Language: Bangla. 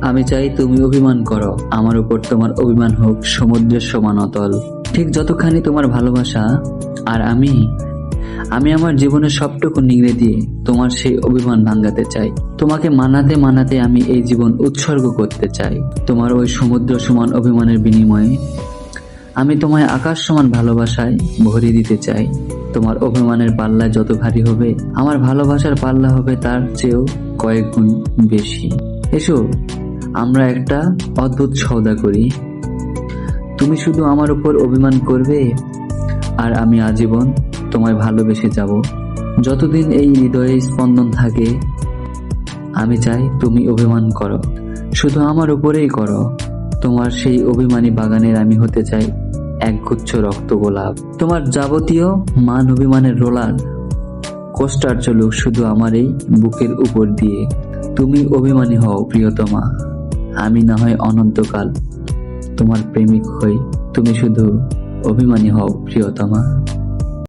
আমি চাই তুমি অভিমান করো, আমার উপর তোমার অভিমান হোক সমুদ্রের সমান অতল। ঠিক যতখানি তোমার ভালোবাসা, আর আমি আমার জীবনের সবটুকু নিংড়ে দিয়ে তোমার সেই অভিমান ভাঙাতে চাই। তোমাকে মানাতে মানাতে আমি এই জীবন উৎসর্গ করতে চাই। তোমার ওই সমুদ্র সমান অভিমানের বিনিময়ে আমি তোমায় আকাশ সমান ভালোবাসায় ভরিয়ে দিতে চাই। তোমার অভিমানের পাল্লা যত ভারী হবে, আমার ভালোবাসার পাল্লা হবে তার চেয়েও কয়েক গুণ বেশি। এসো আমরা একটা অদ্ভুত সওদা করি। তুমি শুধু আমার উপর অভিমান করবে, আর আমি আজীবন তোমায় ভালোবেসে যাব। যতদিন এই হৃদয়ে স্পন্দন থাকে, আমি চাই তুমি অভিমান করো, শুধু আমার উপরেই করো। তোমার সেই অভিমানী বাগানের আমি হতে চাই একগুচ্ছ রক্ত গোলাপ। তোমার যাবতীয় মান অভিমানের রোলার কোস্টার চলুক শুধু আমার এই বুকের উপর দিয়ে। তুমি অভিমানী হও প্রিয়তমা, আমি না হয় অনন্তকাল তোমার প্রেমিক হই। তুমি শুধু অভিমানী হও প্রিয়তমা।